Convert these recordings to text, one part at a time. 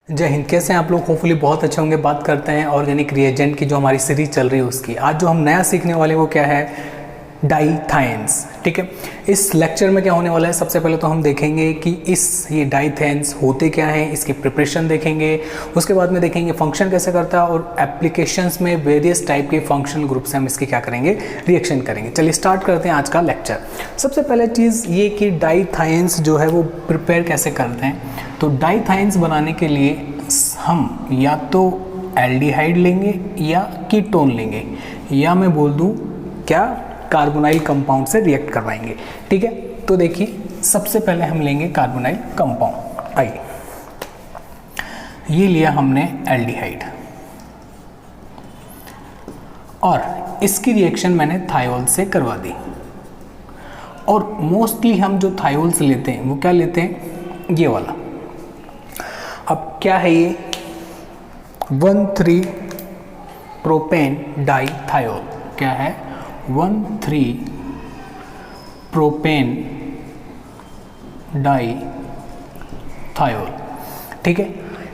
जय हिंद। कैसे हैं आप लोग? होपफुली बहुत अच्छे होंगे। बात करते हैं ऑर्गेनिक रिएजेंट की, जो हमारी सीरीज चल रही है उसकी। आज जो हम नया सीखने वाले वो क्या है? डाईथायन्स। ठीक है, इस लेक्चर में क्या होने वाला है, सबसे पहले तो हम देखेंगे कि ये डाईथायन्स होते क्या हैं, इसकी प्रिपरेशन देखेंगे। उसके बाद में देखेंगे फंक्शन कैसे करता है, और एप्लीकेशंस में वेरियस टाइप के फंक्शनल ग्रुप से हम इसके क्या करेंगे, रिएक्शन करेंगे। चलिए स्टार्ट करते हैं आज का लेक्चर। सबसे पहले चीज़ ये कि डाईथायन्स जो है वो प्रिपेयर कैसे करते हैं। तो डाईथायन्स बनाने के लिए हम या तो एल्डिहाइड लेंगे या कीटोन लेंगे, या मैं बोल दूं क्या, कार्बोनाइल कंपाउंड से रिएक्ट करवाएंगे। ठीक है, तो देखिए सबसे पहले हम लेंगे कार्बोनाइल कंपाउंड। आइए, ये लिया हमने एल्डिहाइड, और इसकी रिएक्शन मैंने थायोल से करवा दी। और मोस्टली हम जो थायोल्स लेते हैं वो क्या लेते हैं, ये वाला। अब क्या है ये, 1,3 प्रोपेन डाईथायोल। क्या है? 1,3 प्रोपेन डाईथायोल। ठीक है,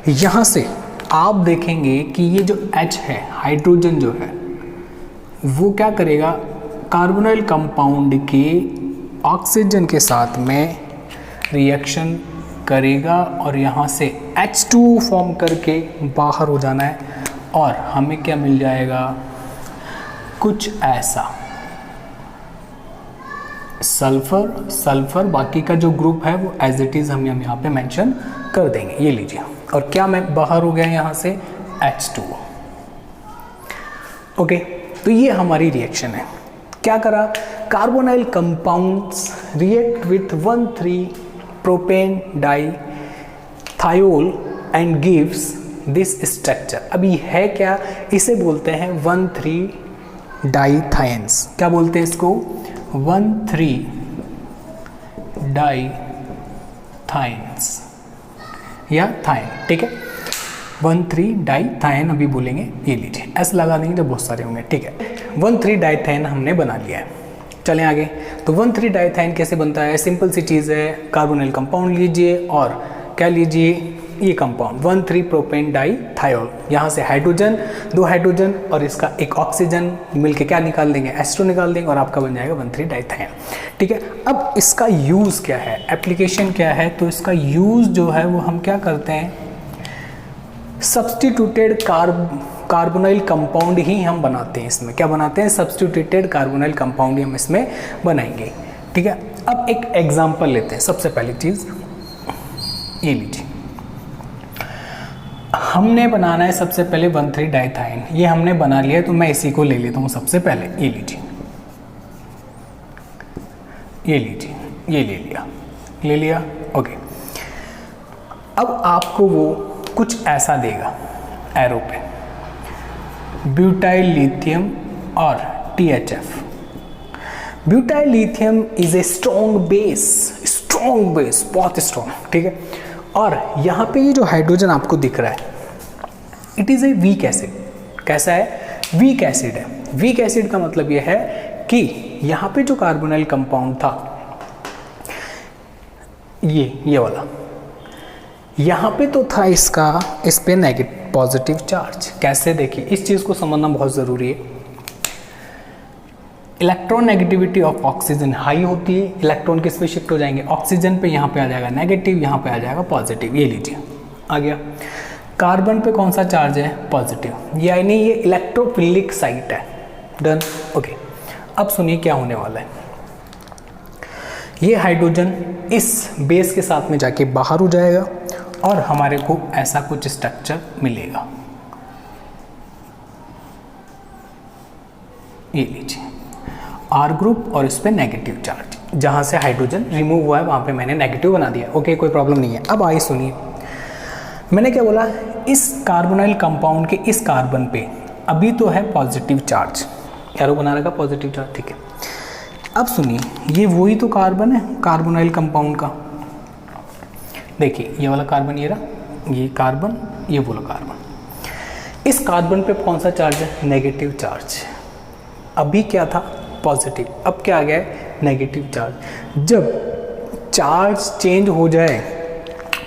यहां से आप देखेंगे कि ये जो H है, हाइड्रोजन जो है, वो क्या करेगा, कार्बोनाइल कंपाउंड के ऑक्सीजन के साथ में रिएक्शन करेगा, और यहाँ से H2 फॉर्म करके बाहर हो जाना है, और हमें क्या मिल जाएगा, कुछ ऐसा सल्फर। बाकी का जो ग्रुप है वो एज इट इज हम यहाँ पे मेंशन कर देंगे। ये लीजिए, और क्या मैं बाहर हो गया यहाँ से H2। ओके, तो ये हमारी रिएक्शन है। क्या करा, carbonyl compounds react with 1,3 propane dithiol and gives this structure. अभी है क्या, इसे बोलते हैं 1,3 डाईथायन्स। क्या बोलते हैं इसको? 1,3 डाईथायन्स या थायन। ठीक है, 1,3 डाईथायन अभी बोलेंगे। ये लीजिए, ऐसे लगा देंगे जब बहुत सारे होंगे। ठीक है, 1,3 डाईथायन हमने बना लिया है। चलें आगे। तो 1,3 डाईथायन कैसे बनता है? सिंपल सी चीज़ है, कार्बोनाइल कंपाउंड लीजिए और क्या लीजिए, ये कंपाउंड 1,3 प्रोपेन डाईथायोल। यहाँ से हाइड्रोजन, 2 हाइड्रोजन और इसका एक ऑक्सीजन मिलके क्या निकाल देंगे, H2 निकाल देंगे, और आपका बन जाएगा 1,3 डाईथायन। ठीक है, अब इसका यूज़ क्या है, एप्लीकेशन क्या है? तो इसका यूज़ जो है वो हम क्या करते हैं, सब्सटीट्यूटेड कार्बोनाइल कंपाउंड ही हम बनाते हैं। इसमें क्या बनाते हैं, सब्सटीट्यूटेड कार्बोनाइल कंपाउंड ही हम इसमें बनाएंगे। ठीक है, अब एक एग्जांपल लेते हैं। सबसे पहली चीज़ ये लीजिए, हमने बनाना है सबसे पहले 1,3 डाईथायन। ये हमने बना लिया है, तो मैं इसी को ले लेता हूँ सबसे पहले। ये लीजिए, ये लीजिए, ये ले लिया। ओके, अब आपको वो कुछ ऐसा देगा एरो पे, ब्यूटाइल लिथियम और THF। Butyl lithium is a strong base, बहुत स्ट्रॉन्ग। ठीक है, और यहाँ पे ये जो हाइड्रोजन आपको दिख रहा है, it is a weak acid. कैसा है? वीक एसिड है। वीक एसिड का मतलब ये है कि यहाँ पे जो कार्बोनाइल कंपाउंड था, ये वाला, यहाँ पे तो था इसका, इस पे नेगेटिव पॉजिटिव चार्ज। कैसे? देखिए, इस चीज़ को समझना बहुत ज़रूरी है। Electron negativity of oxygen high होती है, इलेक्ट्रॉन किस पे शिफ्ट हो जाएंगे, ऑक्सीजन पे। यहाँ पे आ जाएगा नेगेटिव, यहाँ पे आ जाएगा पॉजिटिव। ये लीजिए, आ गया। कार्बन पे कौन सा चार्ज है? पॉजिटिव, यानी ये इलेक्ट्रोफिलिक साइट है। डन। ओके, अब सुनिए क्या होने वाला है। ये हाइड्रोजन इस बेस के साथ में जाके बाहर हो जाएगा, और हमारे को ऐसा कुछ स्ट्रक्चर मिलेगा। ये लीजिए, R ग्रुप, और इस पे नेगेटिव चार्ज। जहाँ से हाइड्रोजन रिमूव हुआ है वहाँ पे मैंने नेगेटिव बना दिया। ओके, कोई प्रॉब्लम नहीं है। अब आइए सुनिए, मैंने क्या बोला, इस कार्बोनाइल कंपाउंड के इस कार्बन पे अभी तो है पॉजिटिव चार्ज, एरो बना रखा पॉजिटिव चार्ज। ठीक है, अब सुनिए, ये वही तो कार्बन है कार्बोनाइल कंपाउंड का। देखिए, ये वाला कार्बन, ये रहा ये कार्बन, ये वाला कार्बन। इस कार्बन पे कौन सा चार्ज है? Negative charge. अभी क्या था? पॉजिटिव। अब क्या आ गया है? Negative charge. जब चार्ज चेंज हो जाए,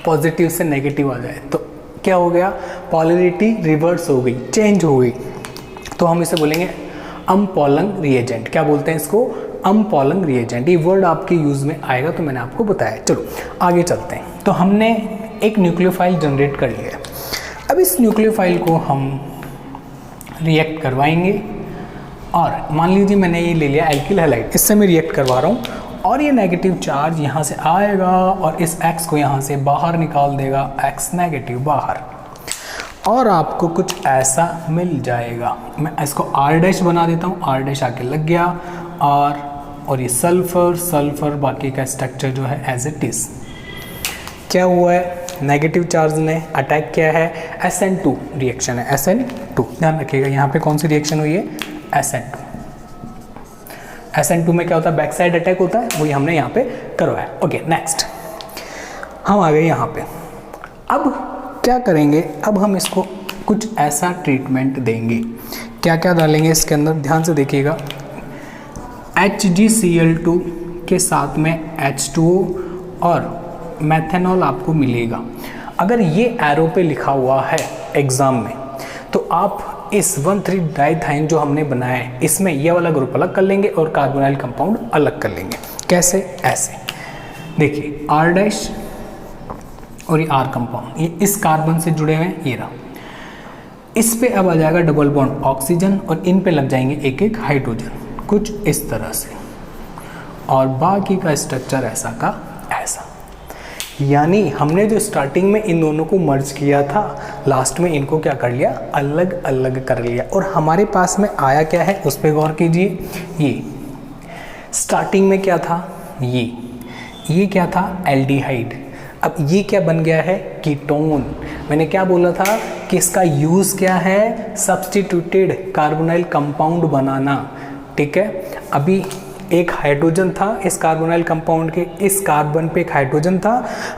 पॉजिटिव से नेगेटिव आ जाए, तो क्या हो गया, पोलैरिटी रिवर्स हो गई, चेंज हो गई, तो हम इसे बोलेंगे अम्पोलंग रिएजेंट। क्या बोलते हैं इसको, अम्पोलंग रिएजेंट। ये वर्ड आपके यूज में आएगा तो मैंने आपको बताया। चलो आगे चलते हैं। तो हमने एक न्यूक्लियोफाइल जनरेट कर लिया है। अब इस न्यूक्लियोफाइल को हम रिएक्ट करवाएंगे और मान लीजिए मैंने ये ले लिया एल्किल हैलाइड, इससे मैं रिएक्ट करवा रहा हूँ और ये नेगेटिव चार्ज यहाँ से आएगा और इस X को यहाँ से बाहर निकाल देगा, X नेगेटिव बाहर, और आपको कुछ ऐसा मिल जाएगा। मैं इसको R' बना देता हूँ, R' आके लग गया, और ये सल्फर बाकी का स्ट्रक्चर जो है एज इट इज़। क्या हुआ है, नेगेटिव चार्ज ने अटैक किया है, SN2 रिएक्शन है, SN2 ध्यान रखिएगा। यहाँ पे कौन सी रिएक्शन हुई है, SN2। SN2 में क्या होता है, बैक साइड अटैक होता है, वही हमने यहाँ पे करवाया। ओके नेक्स्ट, हम आ गए यहाँ पे। अब क्या करेंगे, अब हम इसको कुछ ऐसा ट्रीटमेंट देंगे। क्या क्या डालेंगे इसके अंदर, ध्यान से देखिएगा। HgCl2 के साथ में H2O और मेथेनॉल आपको मिलेगा। अगर ये एरो पे लिखा हुआ है एग्जाम में, तो आप इस 1,3-डाइथाइन जो हमने बनाया है, इसमें ये वाला ग्रुप अलग कर लेंगे और कार्बोनाइल कंपाउंड अलग कर लेंगे। कैसे, ऐसे देखिए, R' और ये R कंपाउंड, ये इस कार्बन से जुड़े हुए हैं, ये रहा। इस पे अब आ जाएगा डबल बॉन्ड ऑक्सीजन और इन पे लग जाएंगे एक एक हाइड्रोजन, कुछ इस तरह से, और बाकी का स्ट्रक्चर ऐसा का ऐसा। यानी हमने जो स्टार्टिंग में इन दोनों को मर्ज किया था, लास्ट में इनको क्या कर लिया, अलग अलग कर लिया। और हमारे पास में आया क्या है, उस पर गौर कीजिए। ये स्टार्टिंग में क्या था, ये क्या था, एल्डिहाइड। अब ये क्या बन गया है, कीटोन। मैंने क्या बोला था कि इसका यूज़ क्या है, सब्स्टिट्यूटेड कार्बोनाइल कंपाउंड बनाना। ठीक है, अभी एक हाइड्रोजन था इस कार्बोनाइल कंपाउंड के, इस कार्बन पे एक हाइड्रोजन था,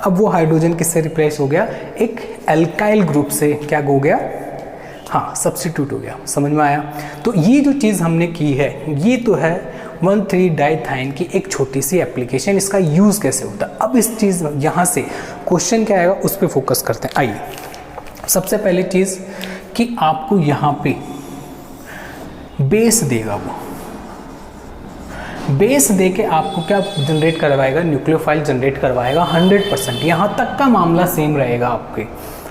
अब वो हाइड्रोजन किससे रिप्लेस हो गया, एक एल्काइल ग्रुप से क्या हो गया, हाँ सब्स्टिट्यूट हो गया। समझ में आया। तो ये जो चीज़ हमने की है, ये तो है 1,3-डाइथाइन की एक छोटी सी एप्लीकेशन। इसका यूज़ कैसे होता है, अब इस चीज़ यहाँ से क्वेश्चन क्या आएगा उस पर फोकस करते हैं। आइए, सबसे पहली चीज़ कि आपको यहाँ पे बेस देगा, वो बेस दे के आपको क्या जनरेट करवाएगा, न्यूक्लियोफाइल जनरेट करवाएगा 100%। यहाँ तक का मामला सेम रहेगा आपके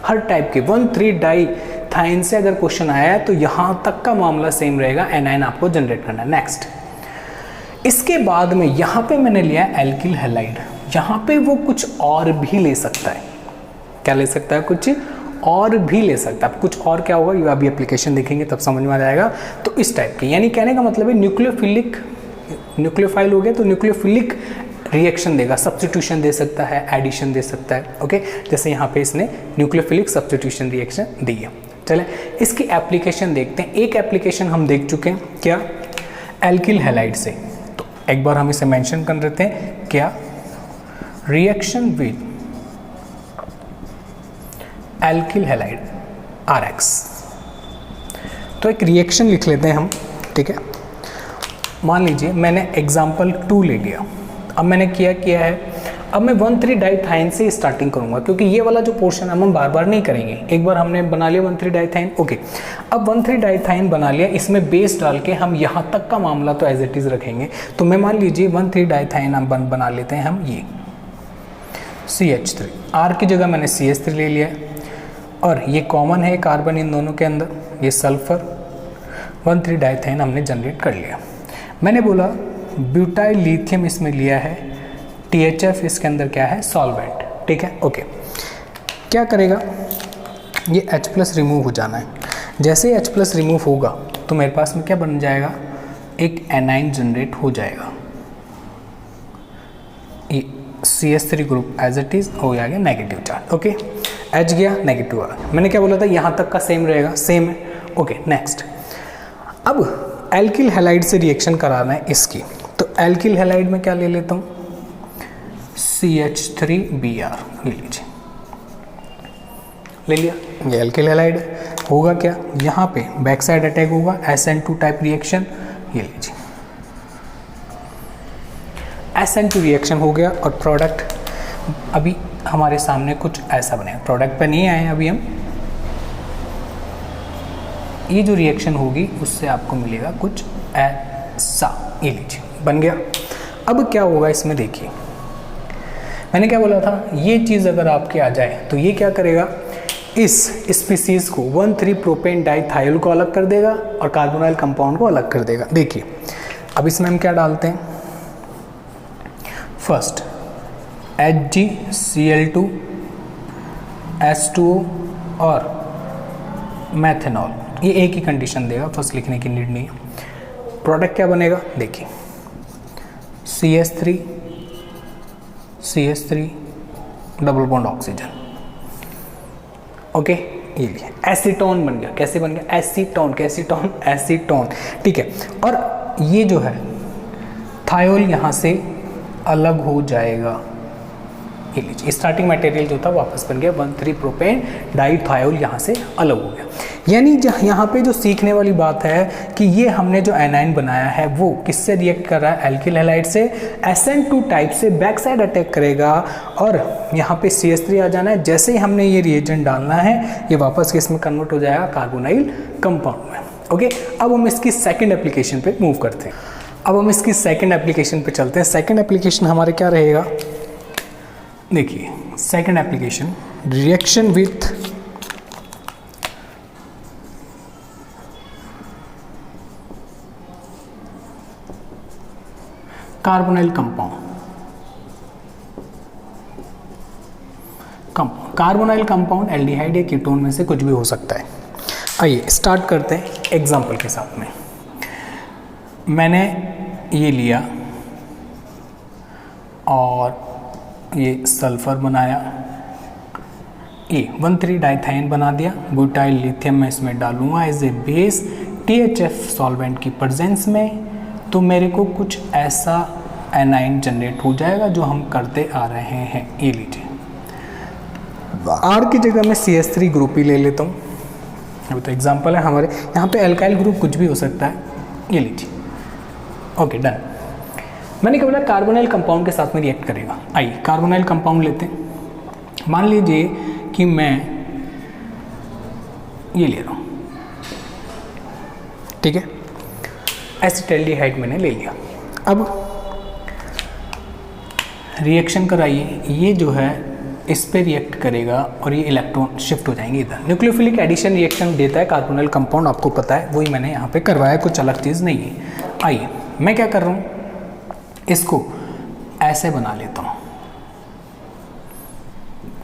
हर टाइप के। 1,3-डाइथाइन से अगर क्वेश्चन आया है तो यहाँ तक का मामला सेम रहेगा, एनाइन आपको जनरेट करना है। नेक्स्ट, इसके बाद में यहाँ पे मैंने लिया एल्किल हैलाइड, यहाँ पे वो कुछ और भी ले सकता है। क्या ले सकता है, कुछ और भी ले सकता है। कुछ और क्या होगा, ये अभी एप्लीकेशन देखेंगे तब समझ में आ जाएगा। तो इस टाइप की, यानी कहने का मतलब है न्यूक्लियोफाइल हो गया तो न्यूक्लियोफिलिक रिएक्शन देगा, सब्स्टिट्यूशन दे सकता है, एडिशन दे सकता है। ओके, जैसे यहाँ पे इसने न्यूक्लियोफिलिक सब्स्टिट्यूशन रिएक्शन दी है। चलें इसकी एप्लीकेशन देखते हैं। एक एप्लीकेशन हम देख चुके हैं, क्या, एल्किल हैलाइड से। तो एक बार हम इसे मेंशन कर देते हैं, क्या, reaction with alkyl halide RX। तो एक रिएक्शन लिख लेते हैं हम। ठीक है, मान लीजिए मैंने एग्जाम्पल 2 ले लिया। अब मैंने किया है, अब मैं 1,3-डाइथाइन से स्टार्टिंग करूंगा, क्योंकि ये वाला जो पोर्शन हम बार बार नहीं करेंगे। एक बार हमने बना लिया 1,3-डाइथाइन, ओके। अब 1,3-डाइथाइन बना लिया, इसमें बेस डाल के हम यहाँ तक का मामला तो एज इट इज़ रखेंगे। तो मैं मान लीजिए 1,3-डाइथाइन हम बना लेते हैं हम ये CH3, R की जगह मैंने CH3 ले लिया, और ये कॉमन है कार्बन इन दोनों के अंदर, ये सल्फर। 1,3-डाइथाइन हमने जनरेट कर लिया। मैंने बोला ब्यूटाइल लिथियम इसमें लिया है, THF इसके अंदर क्या है, सॉल्वेंट। ठीक है, ओके। क्या करेगा, ये H+ रिमूव हो जाना है। जैसे ही H+ रिमूव होगा तो मेरे पास में क्या बन जाएगा, एक एनाइन जनरेट हो जाएगा। ये CH3 group as it is हो गया नेगेटिव चार्ज। ओके, H गया, नेगेटिव आ गया। मैंने क्या बोला था, यहाँ तक का सेम रहेगा, सेम है। ओके नेक्स्ट, अब एल्किल हैलाइड से रिएक्शन कराना है इसकी। तो एल्किल हैलाइड में क्या ले लेता हूँ, CH3Br ले लीजिए, ले लिया। ये एल्किल हैलाइड होगा क्या, यहाँ पे बैक साइड अटैक होगा, SN2 टाइप रिएक्शन, ये लीजिए SN2 रिएक्शन हो गया। और प्रोडक्ट अभी हमारे सामने कुछ ऐसा बनेगा। प्रोडक्ट पे नहीं आए अभी हम, ये जो रिएक्शन होगी उससे आपको मिलेगा कुछ ऐसा। ये लीजिए बन गया। अब क्या होगा इसमें देखिए, मैंने क्या बोला था, ये चीज़ अगर आपके आ जाए तो ये क्या करेगा, इस स्पीसीज को 1,3 प्रोपेन डाइथाइल को अलग कर देगा और कार्बोनाइल कंपाउंड को अलग कर देगा। देखिए अब इसमें हम क्या डालते हैं, फर्स्ट HgCl2 H2O और मैथेनॉल, ये एक ही कंडीशन देगा, फर्स्ट लिखने की नीड नहीं है। प्रोडक्ट क्या बनेगा देखिए, CH3 double bond oxygen. Okay ये लिए एसीटोन बन गया। कैसे बन गया, एसीटोन, कैसीटोन, एसीटोन, ठीक है। और ये जो है थायोल यहाँ से अलग हो जाएगा। ये लीजिए स्टार्टिंग मटेरियल जो था वापस बन गया, 1,3 प्रोपेन डाइथायोल यहाँ से अलग हो गया। यानी यहाँ पे जो सीखने वाली बात है कि ये हमने जो एनाइन बनाया है वो किससे रिएक्ट कर रहा है, एल्किल हैलाइड से SN2 टाइप से बैक साइड अटैक करेगा और यहाँ पे CH3 आ जाना है। जैसे ही हमने ये रिएजेंट डालना है ये वापस किस में कन्वर्ट हो जाएगा, कार्बोनाइल कंपाउंड में। ओके अब हम इसकी सेकेंड एप्लीकेशन पे मूव करते हैं। अब हम इसकी सेकेंड एप्लीकेशन पे चलते हैं। सेकेंड एप्लीकेशन हमारे क्या रहेगा, देखिए second application reaction with carbonyl compound. Carbonyl compound aldehyde या कीटोन में से कुछ भी हो सकता है। आइए स्टार्ट करते हैं एग्जांपल के साथ में। मैंने ये लिया और ये सल्फर बनाया, ये 1,3 डाइथाइन बना दिया, ब्यूटाइल लिथियम मैं इसमें डालूंगा as a base THF solvent की प्रेजेंस में, तो मेरे को कुछ ऐसा एनाइन जनरेट हो जाएगा जो हम करते आ रहे हैं। ये लीजिए R की जगह मैं CH3 ग्रुप ही ले लेता हूँ। अभी तो एग्जांपल है हमारे, यहाँ पे एल्काइल ग्रुप कुछ भी हो सकता है। ये लीजिए ओके डन। मैंने क्या बोला, कार्बोनाइल कंपाउंड के साथ में रिएक्ट करेगा। आइए कार्बोनाइल कंपाउंड लेते हैं। मान लीजिए कि मैं ये ले रहा हूँ, ठीक है, एसिटाल्डिहाइड मैंने ले लिया। अब रिएक्शन कराइए, ये जो है इस पे रिएक्ट करेगा और ये इलेक्ट्रॉन शिफ्ट हो जाएंगे इधर। न्यूक्लियोफिलिक एडिशन रिएक्शन देता है कार्बोनाइल कंपाउंड, आपको पता है, वही मैंने यहाँ पे करवाया, कुछ अलग चीज़ नहीं है। आइए मैं क्या कर रहा हूँ, इसको ऐसे बना लेता हूँ,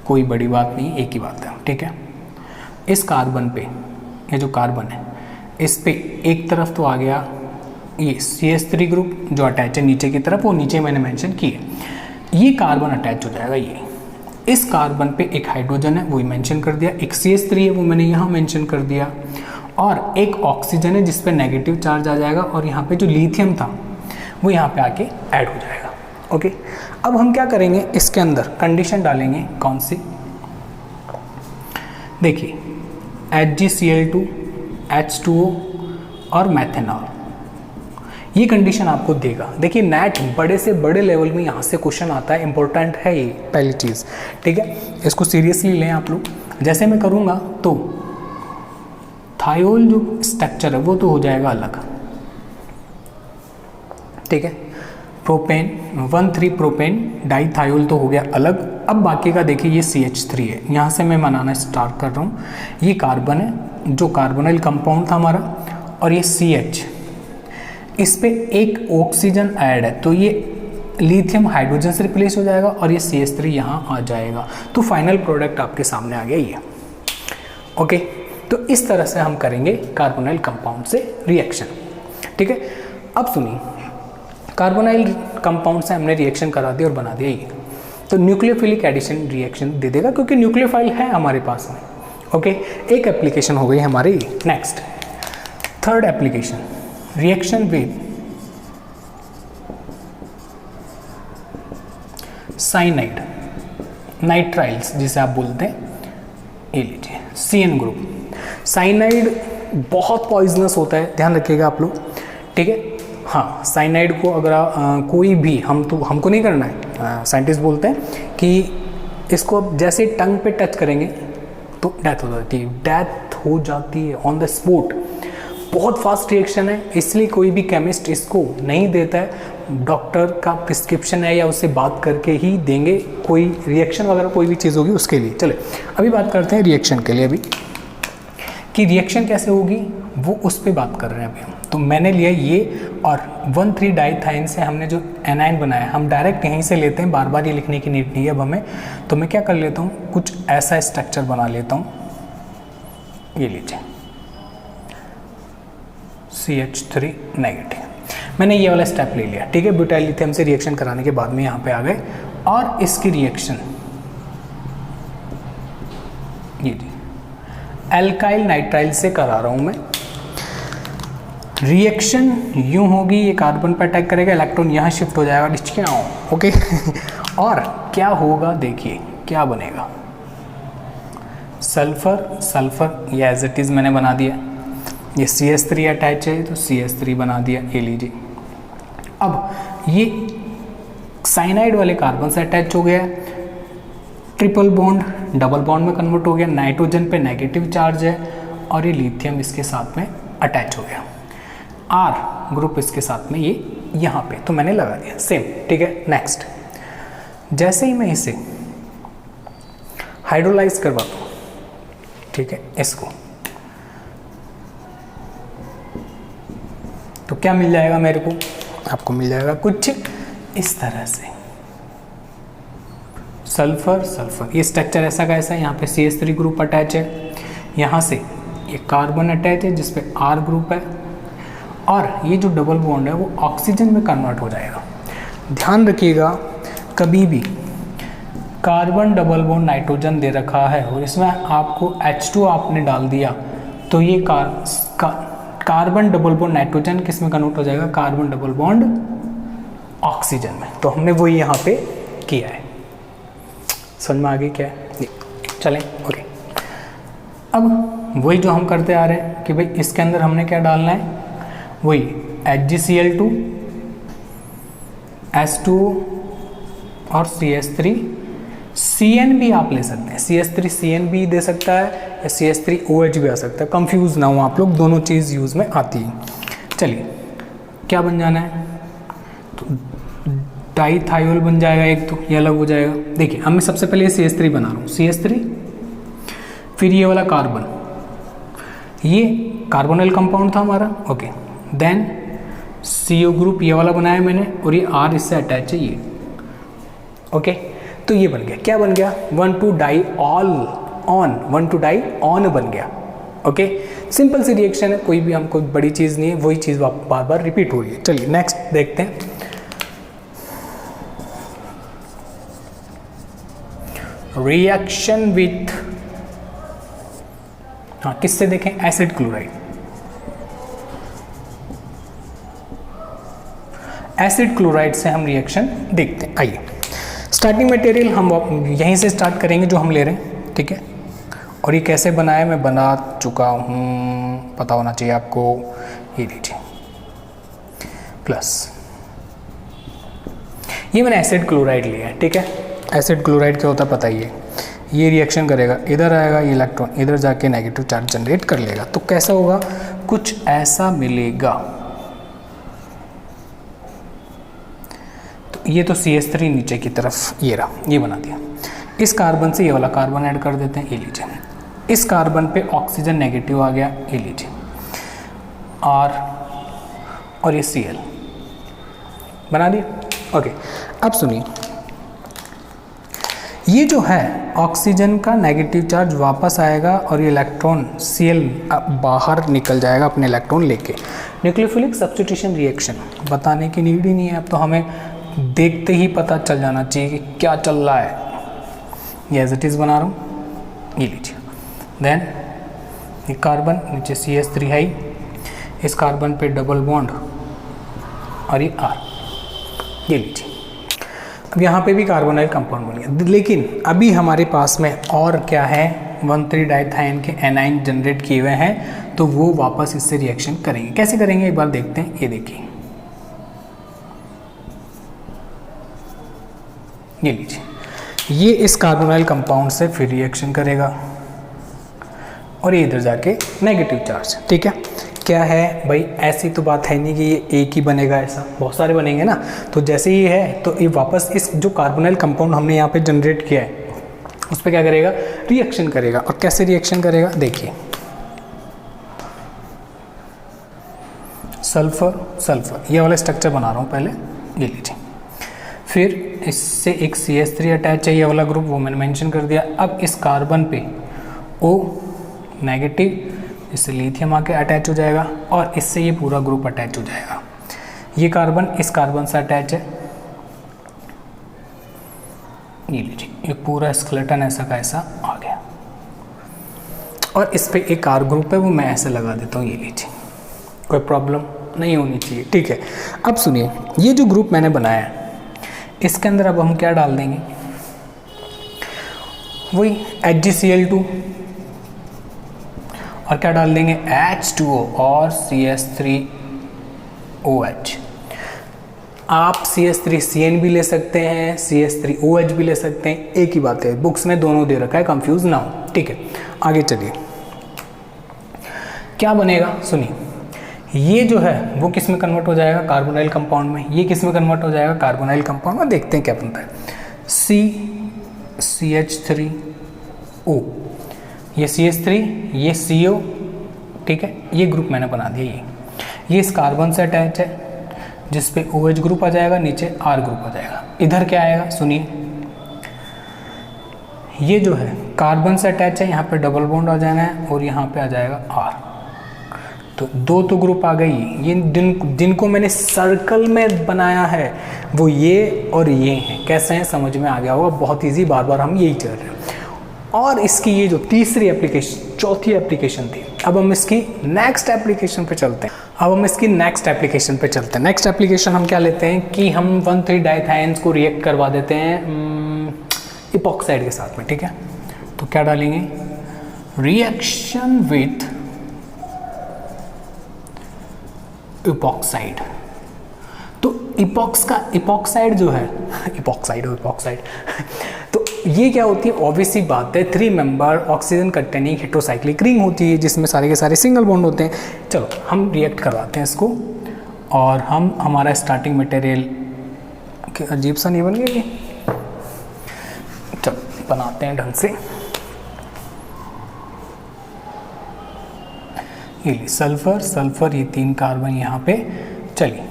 कोई बड़ी बात नहीं, एक ही बात है, ठीक है। इस कार्बन पे, ये जो कार्बन है इस पे एक तरफ तो आ गया ये CH3 ग्रुप जो अटैच है नीचे की तरफ, वो नीचे मैंने मेंशन किए, ये कार्बन अटैच हो जाएगा। ये इस कार्बन पे एक हाइड्रोजन है वो मेंशन कर दिया, एक CH3 है वो मैंने यहाँ मेंशन कर दिया, और एक ऑक्सीजन है जिस पे नेगेटिव चार्ज आ जाएगा, और यहाँ पे जो लिथियम था वो यहाँ पे आके ऐड हो जाएगा। ओके अब हम क्या करेंगे, इसके अंदर कंडीशन डालेंगे, कौन सी, देखिए HgCl2 H2O और मैथेनॉल, ये कंडीशन आपको देगा। देखिए नेट बड़े से बड़े लेवल में यहाँ से क्वेश्चन आता है, इंपॉर्टेंट है ये पहली चीज़, ठीक है, इसको सीरियसली लें आप लोग। जैसे मैं करूँगा तो थायोल जो स्ट्रक्चर है वो तो हो जाएगा अलग, ठीक है, प्रोपेन 1,3 प्रोपेन डाइथायोल तो हो गया अलग। अब बाकी का देखिए ये CH3 है, यहाँ से मैं बनाना स्टार्ट कर रहा हूँ। ये कार्बन है जो कार्बोनाइल कंपाउंड था हमारा, और ये CH, इस पे एक ऑक्सीजन ऐड है तो ये लिथियम हाइड्रोजन से रिप्लेस हो जाएगा और ये CH3 यहाँ आ जाएगा, तो फाइनल प्रोडक्ट आपके सामने आ गया ये। ओके तो इस तरह से हम करेंगे कार्बोनाइल कंपाउंड से रिएक्शन, ठीक है। अब सुनिए, कार्बोनाइल कंपाउंड से हमने रिएक्शन करा दिया और बना दिया ये, तो न्यूक्लियोफिलिक एडिशन रिएक्शन दे देगा क्योंकि न्यूक्लियोफाइल है हमारे पास में। ओके एक एप्लीकेशन हो गई हमारी। Next third application, reaction with cyanide nitriles जिसे आप बोलते हैं, ये लीजिए CN ग्रुप। साइनाइड बहुत पॉइजनस होता है, ध्यान रखिएगा आप लोग, ठीक है। हाँ साइनाइड को अगर कोई भी, हमको नहीं करना है, साइंटिस्ट बोलते हैं कि इसको जैसे टंग पे टच करेंगे तो डेथ हो जाती है, डेथ हो जाती है ऑन द स्पॉट। बहुत फास्ट रिएक्शन है, इसलिए कोई भी केमिस्ट इसको नहीं देता है, डॉक्टर का प्रिस्क्रिप्शन है या उससे बात करके ही देंगे। कोई रिएक्शन वगैरह कोई भी चीज़ होगी उसके लिए। चले अभी बात करते हैं रिएक्शन के लिए, अभी कि रिएक्शन कैसे होगी वो उस पर बात कर रहे हैं अभी हम। तो मैंने लिया ये और 1,3 डाइथाइन से हमने जो एनाइन बनाया, हम डायरेक्ट यहीं से लेते हैं, बार बार ये लिखने की नीड नहीं है अब हमें। तो मैं क्या कर लेता हूँ, कुछ ऐसा स्ट्रक्चर बना लेता हूँ। ये लीजिए CH3 नेगेटिव, मैंने ये वाला स्टेप ले लिया, ठीक है। ब्यूटाइल लिथियम से रिएक्शन कराने के बाद में यहाँ पे आ गए और इसकी रिएक्शन ये जी एल्काइल नाइट्राइल से करा रहा हूँ मैं। रिएक्शन यूं होगी, ये कार्बन पर अटैक करेगा, इलेक्ट्रॉन यहाँ शिफ्ट हो जाएगा, डिस्क्याओ, ओके। और क्या होगा देखिए, क्या बनेगा, सल्फर सल्फर, ये एज इट इज़ मैंने बना दिया। ये CH3 अटैच है तो CH3 बना दिया, ये लीजिए। अब ये साइनाइड वाले कार्बन से अटैच हो गया, ट्रिपल बॉन्ड डबल बॉन्ड में कन्वर्ट हो गया, नाइट्रोजन पे नेगेटिव चार्ज है और ये लिथियम इसके साथ में अटैच हो गया, R ग्रुप इसके साथ में ये यहाँ पे, तो मैंने लगा दिया सेम, ठीक है। नेक्स्ट, जैसे ही मैं इसे हाइड्रोलाइज करवाता हूँ, ठीक है, इसको, तो क्या मिल जाएगा मेरे को, आपको मिल जाएगा कुछ इस तरह से, सल्फर सल्फर। ये स्ट्रक्चर ऐसा का ऐसा है, यहाँ पे CH3 ग्रुप अटैच है, यहाँ से ये कार्बन अटैच है जिस पे R ग्रुप है, और ये जो डबल बॉन्ड है वो ऑक्सीजन में कन्वर्ट हो जाएगा। ध्यान रखिएगा, कभी भी कार्बन डबल बॉन्ड नाइट्रोजन दे रखा है और इसमें आपको H2 आपने डाल दिया, तो ये कार्बन डबल बॉन्ड नाइट्रोजन किस में कन्वर्ट हो जाएगा, कार्बन डबल बॉन्ड ऑक्सीजन में। तो हमने वही यहाँ पे किया है, समझ में आ गई क्या है, चलें ओके। अब वही जो हम करते आ रहे हैं कि भाई इसके अंदर हमने क्या डालना है, वही HgCl2 H2O और CH3 CN भी आप ले सकते हैं, CH3 CN भी दे सकता है या CH3OH भी आ सकता है, कंफ्यूज ना हो आप लोग, दोनों चीज़ यूज़ में आती है। चलिए क्या बन जाना है, तो डाईथायोल बन जाएगा एक, तो ये अलग हो जाएगा। देखिए हम मैं सबसे पहले CH3 बना रहा हूँ, CH3, फिर ये वाला कार्बन, ये कार्बोनिल कंपाउंड था हमारा, ओके। देन CO ग्रुप ये वाला बनाया मैंने और ये R इससे अटैच है ये, ओके। तो ये बन गया, क्या बन गया, 1,2 डाईऑल ऑन, 1,2 डाईऑन बन गया, ओके। सिंपल सी रिएक्शन है, कोई भी हमको बड़ी चीज़ नहीं है, वही चीज़ बार बार रिपीट हो रही है। चलिए नेक्स्ट देखते हैं, रिएक्शन विथ, हाँ किससे देखें, एसिड क्लोराइड। एसिड क्लोराइड से हम रिएक्शन देखते हैं। आइए, स्टार्टिंग मटेरियल हम यहीं से स्टार्ट करेंगे जो हम ले रहे हैं, ठीक है। और ये कैसे बनाया मैं बना चुका हूँ, पता होना चाहिए आपको। ये लीजिए प्लस, ये मैंने एसिड क्लोराइड लिया है, ठीक है। एसिड क्लोराइड क्या होता है पता ही है, ये रिएक्शन करेगा, इधर आएगा, ये इलेक्ट्रॉन इधर जाके नेगेटिव चार्ज जनरेट कर लेगा, तो कैसा होगा, कुछ ऐसा मिलेगा। तो ये तो CH3 नीचे की तरफ ये रहा, ये बना दिया। इस कार्बन से ये वाला कार्बन ऐड कर देते हैं, ये लीजिए। इस कार्बन पे ऑक्सीजन नेगेटिव आ गया, ये लीजिए, और ये Cl बना दिया, ओके। अब सुनिए, ये जो है ऑक्सीजन का नेगेटिव चार्ज वापस आएगा और ये इलेक्ट्रॉन Cl बाहर निकल जाएगा अपने इलेक्ट्रॉन लेके। न्यूक्लियोफिलिक सब्स्टिट्यूशन रिएक्शन बताने की नीड ही नहीं है, अब तो हमें देखते ही पता चल जाना चाहिए कि क्या चल रहा है। ये एज इट इज़ बना रहा हूँ, ये लीजिए। देन ये कार्बन नीचे CH3 है, इस कार्बन पे डबल बॉन्ड और ये R, ये लीजिए। अब यहाँ पे भी कार्बोनाइल कंपाउंड बन गया, लेकिन अभी हमारे पास में और क्या है, 1,3 डाइथाइन के एनाइन जनरेट किए हुए हैं, तो वो वापस इससे रिएक्शन करेंगे। कैसे करेंगे एक बार देखते हैं, ये देखिए, ये लीजिए। ये इस कार्बोनाइल कंपाउंड से फिर रिएक्शन करेगा और ये इधर जाके नेगेटिव चार्ज। ठीक है, क्या है भाई, ऐसी तो बात है नहीं कि ये एक ही बनेगा, ऐसा बहुत सारे बनेंगे ना। तो जैसे ही है तो ये वापस इस जो कार्बोनाइल कंपाउंड हमने यहाँ पे जनरेट किया है उस पर क्या करेगा, रिएक्शन करेगा। और कैसे रिएक्शन करेगा, देखिए सल्फर सल्फर, ये वाला स्ट्रक्चर बना रहा हूँ पहले, ये लीजिए। फिर इससे एक CH3 अटैच है, ये वाला ग्रुप वो मैंने मेंशन कर दिया। अब इस कार्बन पे O नेगेटिव, इससे लिथियम आके अटैच हो जाएगा और इससे ये पूरा ग्रुप अटैच हो जाएगा। ये कार्बन इस कार्बन से अटैच है, ये लीजिए, ये पूरा स्केलेटन ऐसा का ऐसा आ गया। और इस पे एक R ग्रुप है, वो मैं ऐसे लगा देता हूँ, ये लीजिए, कोई प्रॉब्लम नहीं होनी चाहिए। ठीक है, अब सुनिए, ये जो ग्रुप मैंने बनाया है इसके अंदर अब हम क्या डाल देंगे, वही HgCl2 और क्या डाल देंगे, H2O और CH3OH। आप CH3CN भी ले सकते हैं, CH3OH भी ले सकते हैं, एक ही बात है, बुक्स में दोनों दे रखा है, कंफ्यूज ना हो। ठीक है, आगे चलिए, क्या बनेगा सुनिए, ये जो है वो किस में कन्वर्ट हो जाएगा, कार्बोनाइल कंपाउंड में। ये किस में कन्वर्ट हो जाएगा, कार्बोनाइल कंपाउंड में। देखते हैं क्या बनता है, CH3O, ये CH3, ये CO। ठीक है, ये ग्रुप मैंने बना दिया, ये इस कार्बन से अटैच है जिस पे OH ग्रुप आ जाएगा, नीचे R ग्रुप आ जाएगा। इधर क्या आएगा सुनिए, ये जो है कार्बन से अटैच है, यहाँ पे डबल बॉन्ड आ जाना है और यहाँ पे आ जाएगा R। तो दो तो ग्रुप आ गई। ये जिनको मैंने सर्कल में बनाया है वो ये और ये हैं। कैसे हैं समझ में आ गया होगा, बहुत इजी, बार बार हम यही चल रहे हैं। और इसकी ये जो तीसरी एप्लीकेशन, चौथी एप्लीकेशन थी, अब हम इसकी नेक्स्ट एप्लीकेशन पे चलते हैं। नेक्स्ट एप्लीकेशन हम क्या लेते हैं कि हम 1,3 डाइथाइंस को रिएक्ट करवा देते हैं इपॉक्साइड के साथ में। ठीक है, तो क्या डालेंगे, रिएक्शन विथ इपॉक्साइड। तो इपॉक्साइड जो है इपॉक्साइड तो ये क्या होती है, ऑब्वियस सी बात है, 3 member oxygen containing heterocyclic ring होती है जिसमें सारे के सारे सिंगल बॉन्ड होते हैं। चलो हम रिएक्ट करवाते हैं इसको, और हम हमारा स्टार्टिंग मटेरियल अजीब सा नहीं बन गया, चलो बनाते हैं ढंग से। ये सल्फर, ये 3 कार्बन यहाँ पे, चलिए,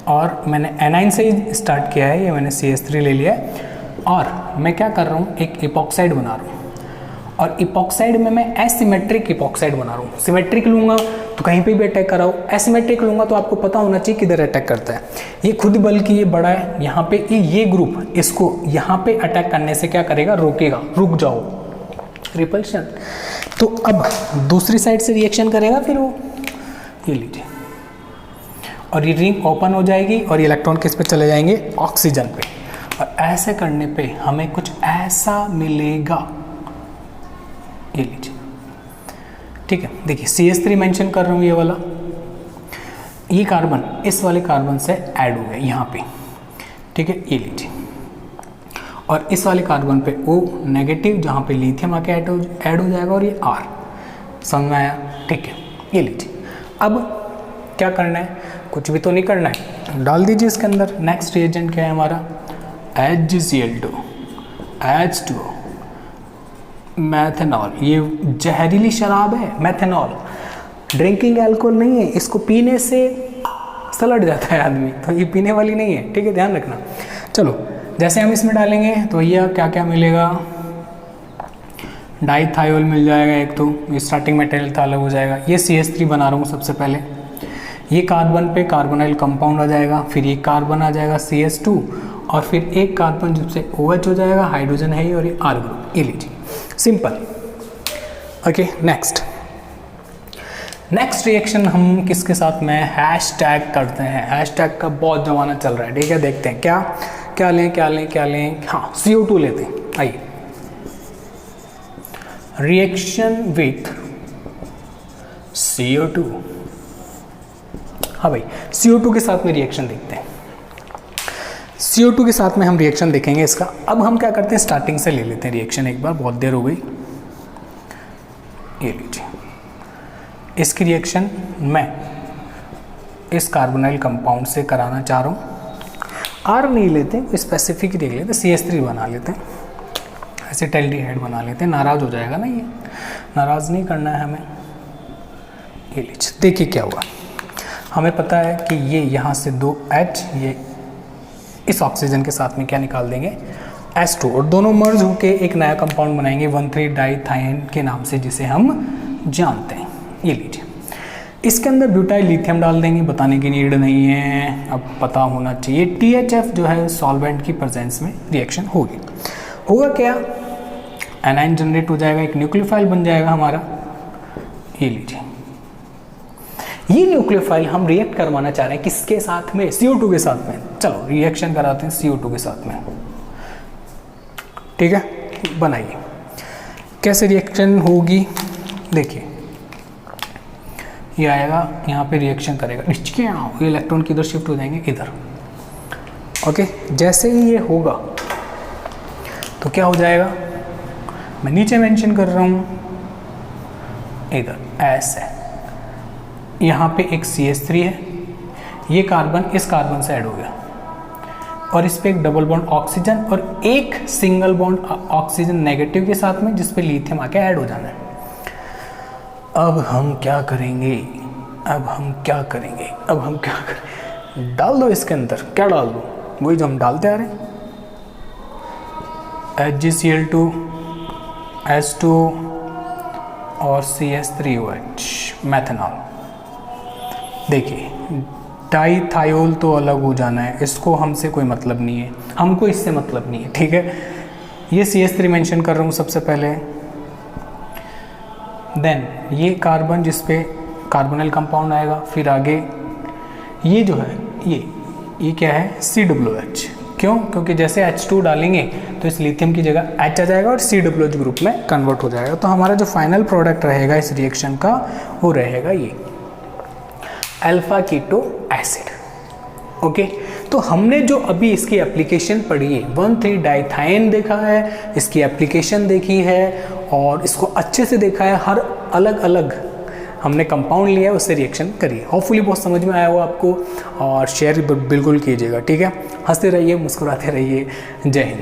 और मैंने एनाइन से ही स्टार्ट किया है, ये मैंने CH3 ले लिया है। और मैं क्या कर रहा हूँ, एक इपॉक्साइड बना रहा हूँ, और इपॉक्साइड में मैं एसिमेट्रिक इपॉक्साइड बना रहा हूँ। सिमेट्रिक लूँगा तो कहीं पे भी अटैक कराओ, एसिमेट्रिक लूँगा तो आपको पता होना चाहिए किधर अटैक करता है। ये खुद बल्कि ये बड़ा है, यहाँ पे ये ग्रुप इसको यहाँ पे अटैक करने से क्या करेगा, रोकेगा, रुक जाओ, रिपल्शन। तो अब दूसरी साइड से रिएक्शन करेगा, फिर वो ये लीजिए, और ये रिंग ओपन हो जाएगी और ये इलेक्ट्रॉन किस पे चले जाएंगे, ऑक्सीजन पे। और ऐसे करने पे हमें कुछ ऐसा मिलेगा, ये लीजिए। ठीक है, देखिए CH3 मेंशन कर रहा हूँ, ये वाला, ये कार्बन इस वाले कार्बन से ऐड हो गया यहाँ पे। ठीक है, ये लीजिए, और इस वाले कार्बन पे O नेगेटिव, जहाँ पे लिथियम आके ऐड हो जाएगा, और ये R। समझ में आया? ठीक है, ये लीजिए। अब क्या करना है, कुछ भी तो नहीं करना है, डाल दीजिए इसके अंदर। नेक्स्ट रिएजेंट क्या है हमारा, HgCl2, H2O, मैथेनॉल। ये जहरीली शराब है मैथेनॉल, ड्रिंकिंग एल्कोहल नहीं है, इसको पीने से सलट जाता है आदमी, तो ये पीने वाली नहीं है। ठीक है, ध्यान रखना। चलो, जैसे हम इसमें डालेंगे तो ये क्या क्या मिलेगा, डाइथायोल मिल जाएगा एक, तो ये स्टार्टिंग मटेरियल था, अलग हो जाएगा। ये CH3 बना रहा हूँ सबसे पहले, ये कार्बन पे कार्बोनाइल कंपाउंड आ जाएगा, फिर ये कार्बन आ जाएगा CH2, और फिर एक कार्बन जिससे OH हो जाएगा, हाइड्रोजन है ये, और ये R ग्रुप। ये लीजिए, सिंपल। ओके, नेक्स्ट रिएक्शन हम किसके साथ में हैशटैग करते हैं। हैशटैग का बहुत जमाना चल रहा है। ठीक है, देखते हैं क्या लें। हाँ, CO2 लेते हैं। आइए, रिएक्शन विथ CO2। हाँ भाई, CO2 के साथ में रिएक्शन देखते हैं। CO2 के साथ में हम रिएक्शन देखेंगे इसका। अब हम क्या करते हैं, स्टार्टिंग से ले लेते हैं रिएक्शन एक बार, बहुत देर हो गई। ये लीजिए, इसकी रिएक्शन मैं इस कार्बोनाइल कंपाउंड से कराना चाह रहा हूँ। आर नहीं लेते, स्पेसिफिक देख लेते, CH3 बना लेते हैं, एसिटाल्डिहाइड बना लेते हैं। नाराज़ हो जाएगा ना, ये नाराज़ नहीं करना है हमें। ये लीजिए, देखिए क्या हुआ। हमें पता है कि ये यहाँ से 2H, ये इस ऑक्सीजन के साथ में क्या निकाल देंगे, H2, और दोनों मर्ज होके एक नया कंपाउंड बनाएंगे 1,3-डाइथाइन के नाम से, जिसे हम जानते हैं। ये लीजिए, इसके अंदर ब्यूटाइल लिथियम डाल देंगे, बताने की नीड नहीं है, अब पता होना चाहिए। THF जो है सॉल्वेंट की प्रेजेंस में रिएक्शन होगी। होगा क्या, एनाइन जनरेट हो जाएगा, एक न्यूक्लियोफाइल बन जाएगा हमारा। ये लीजिए, ये न्यूक्लियोफाइल हम रिएक्ट करवाना चाह रहे हैं किसके साथ में, CO2 के साथ में। चलो रिएक्शन कराते हैं CO2 के साथ में, ठीक है। बनाइए, कैसे रिएक्शन होगी, देखिए ये आएगा, यहाँ पे रिएक्शन करेगा, ये इलेक्ट्रॉन किधर शिफ्ट हो जाएंगे, इधर। ओके, जैसे ही ये होगा तो क्या हो जाएगा, मैं नीचे मेंशन कर रहा हूँ, इधर ऐसे, यहाँ पे एक CH3 है, ये कार्बन इस कार्बन से ऐड हो गया, और इस पे एक डबल बॉन्ड ऑक्सीजन और एक सिंगल बॉन्ड ऑक्सीजन नेगेटिव के साथ में, जिस पे लिथियम आके ऐड हो जाना है। अब हम क्या करेंगे, अब हम क्या करेंगे, डाल दो इसके अंदर, क्या डाल दो, वही जो हम डालते आ रहे हैं, HgCl2, H2 और CH3OH, मैथनॉल। देखिए, डाईथायोल तो अलग हो जाना है, इसको हमसे कोई मतलब नहीं है, हमको इससे मतलब नहीं है, ठीक है। ये CH3 मेंशन कर रहा हूँ सबसे पहले, देन ये कार्बन जिस पे कार्बोनिल कंपाउंड आएगा, फिर आगे ये जो है ये क्या है, COOH। क्यों, क्योंकि जैसे H2 डालेंगे तो इस लिथियम की जगह H आ जाएगा और COOH ग्रुप में कन्वर्ट हो जाएगा। तो हमारा जो फाइनल प्रोडक्ट रहेगा इस रिएक्शन का, वो रहेगा ये अल्फा कीटो एसिड। ओके, तो हमने जो अभी इसकी एप्लीकेशन पढ़ी है, 1,3-डाइथाइन देखा है, इसकी एप्लीकेशन देखी है और इसको अच्छे से देखा है, हर अलग अलग हमने कंपाउंड लिया है, उससे रिएक्शन करिए। होपफुली बहुत समझ में आया हो आपको, और शेयर बिल्कुल कीजिएगा, ठीक है। हंसते रहिए, मुस्कुराते रहिए। जय हिंद।